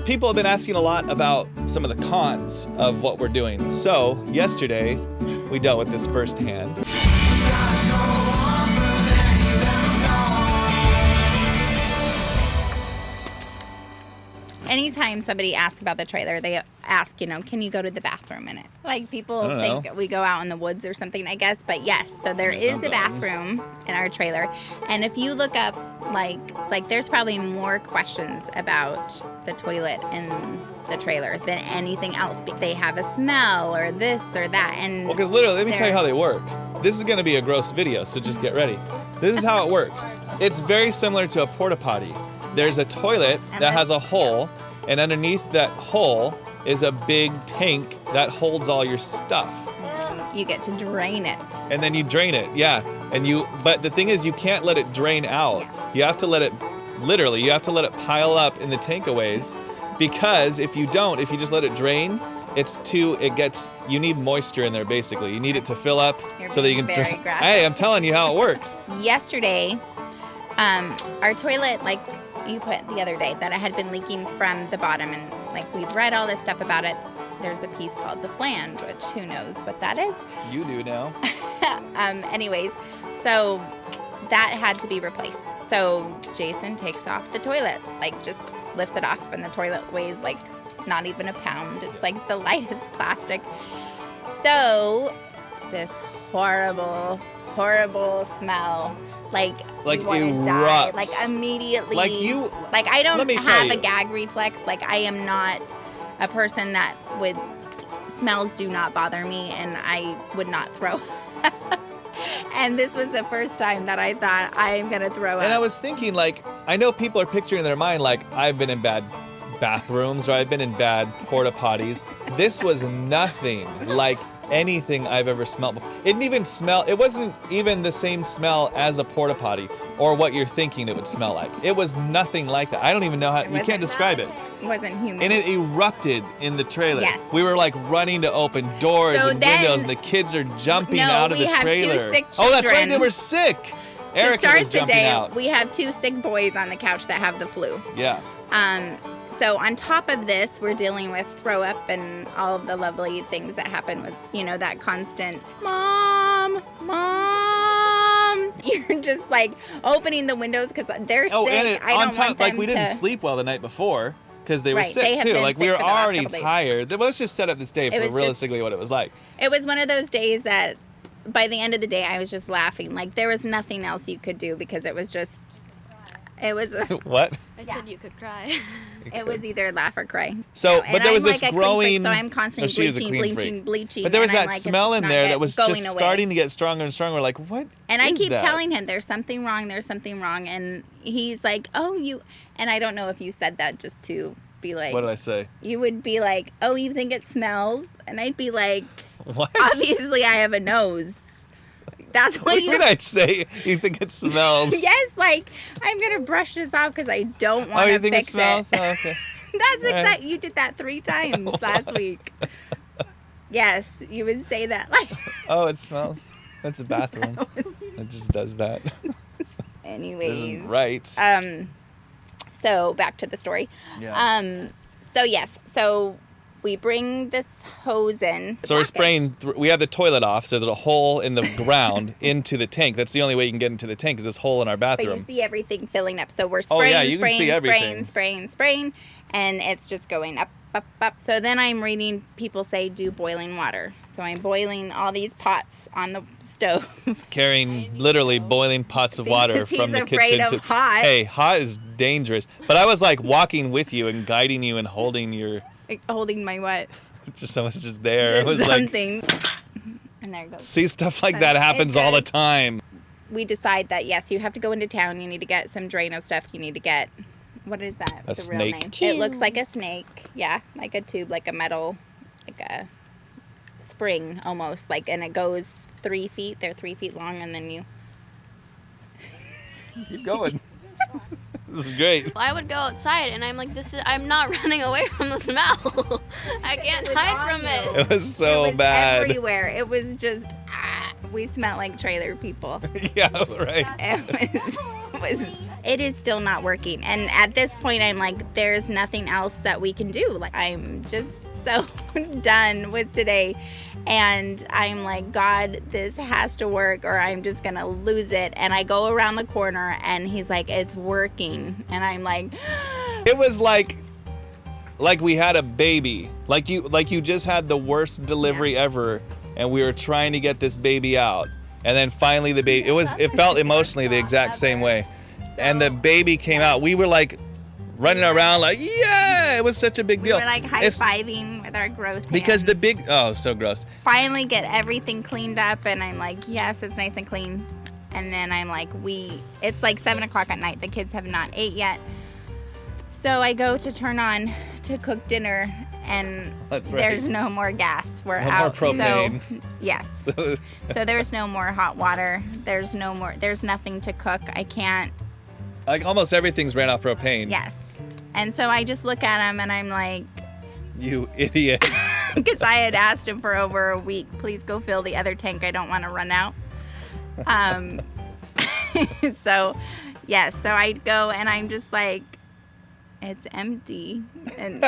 people have been asking a lot about some of the cons of what we're doing. So yesterday, we dealt with this firsthand. Anytime somebody asks about the trailer, they ask, can you go to the bathroom in it? Like, people think we go out in the woods or something, I guess. But yes, so there is a bathroom in our trailer. And if you look up, like there's probably more questions about the toilet in the trailer than anything else. They have a smell or this or that. And well, because literally, let me tell you how they work. This is going to be a gross video, so just get ready. This is how it works. It's very similar to a porta potty. There's a toilet that has a hole, and underneath that hole is a big tank that holds all your stuff. You get to drain it. And then you drain it, yeah. But the thing is, you can't let it drain out. Yeah. You have to let it pile up in the tankaways, because if you just let it drain, you need moisture in there, basically. You need it to fill up so that you can drain. Hey, I'm telling you how it works. Yesterday, our toilet, like you put the other day, that it had been leaking from the bottom, and like we've read all this stuff about it. There's a piece called the flange, which who knows what that is. You do now. Anyways, so that had to be replaced. So Jason takes off the toilet, like just lifts it off, and the toilet weighs like not even a pound. It's like the lightest plastic. So this horrible smell, like you want to die, like immediately. Like I don't have a gag reflex. Like I am not a person that smells do not bother me, and I would not throw up. And this was the first time that I thought I'm gonna throw up. And I was thinking, like, I know people are picturing in their mind, like, I've been in bad bathrooms or I've been in bad porta potties. This was nothing like anything I've ever smelled before. It wasn't even the same smell as a porta potty or what you're thinking it would smell like. It was nothing like that. I don't even know how, you can't describe it. It wasn't humid. And it erupted in the trailer. Yes. We were like running to open doors and windows, and the kids are jumping out of the trailer. We have 2 sick children. Oh, that's right, they were sick. Erica to start was jumping the day, out. We have 2 sick boys on the couch that have the flu. Yeah. So on top of this, we're dealing with throw up and all of the lovely things that happen with, that constant, Mom. You're just like opening the windows because they're sick. And I don't want them we didn't sleep well the night before because they were Right, sick too. Like we were already tired. Let's just set up this day for realistically what it was like. It was one of those days that by the end of the day, I was just laughing. Like there was nothing else you could do because it was just... It was what? I said you could cry. It was either laugh or cry. So, but there was this growing. So I'm constantly bleaching. But there was that smell in there that was just starting to get stronger and stronger. Like what? And I keep telling him there's something wrong. And he's like, "Oh, you." And I don't know if you said that just to be like. What did I say? You would be like, "Oh, you think it smells?" And I'd be like, "What?" Obviously, I have a nose. That's what did I say? You think it smells? Yes, like I'm gonna brush this off because I don't want to fix it. Oh, you think it smells? Oh, okay. That's exactly. You did that 3 times last week. Yes, you would say that. Like. Oh, it smells. That's a bathroom. It just does that. Anyways. Isn't right. So back to the story. Yeah. So yes. So we bring this hose in. So we're spraying, we have the toilet off, so there's a hole in the ground into the tank. That's the only way you can get into the tank is this hole in our bathroom. But you see everything filling up. So we're spraying, and it's just going up. So then I'm reading people say do boiling water. So I'm boiling all these pots on the stove. Carrying literally boiling pots of water from the kitchen to hot. Hey, hot is dangerous. But I was like walking with you and guiding you and holding your... Holding my what? Just someone's just there. Just it was something. And there it goes. See, stuff like that happens all the time. We decide that, yes, you have to go into town. You need to get some Drano stuff. You need to get, what is that? A snake. Real name? It looks like a snake. Yeah, like a tube, like a metal, like a spring almost. And it goes 3 feet. They're 3 feet long, and then you... Keep going. This is great. Well, I would go outside, and I'm like, I'm not running away from the smell. I can't hide from it. It was so bad. Everywhere. It was just, we smelled like trailer people. Yeah, right. It was it is still not working. And at this point, I'm like, there's nothing else that we can do. Like, I'm just so done with today. And I'm like, God, this has to work or I'm just going to lose it. And I go around the corner and he's like, it's working. And I'm like, It was like we had a baby. Like you just had the worst delivery ever, and we were trying to get this baby out. And then finally the baby, it felt emotionally the exact same way. And the baby came out. We were like running around like, yeah, it was such a big deal. we're like high-fiving with our gross Because hands. so gross. Finally get everything cleaned up and I'm like, yes, it's nice and clean. And then I'm like, it's like 7 o'clock at night. The kids have not ate yet. So I go to turn on to cook dinner and That's right. there's no more gas. We're No out. more propane. So yes. So there's no more hot water. There's nothing to cook. I can't. Like almost everything's ran off propane. Yes. And so I just look at him and I'm like, You idiot. because I had asked him for over a week, please go fill the other tank. I don't want to run out. So, yes. So I go and I'm just like, it's empty. And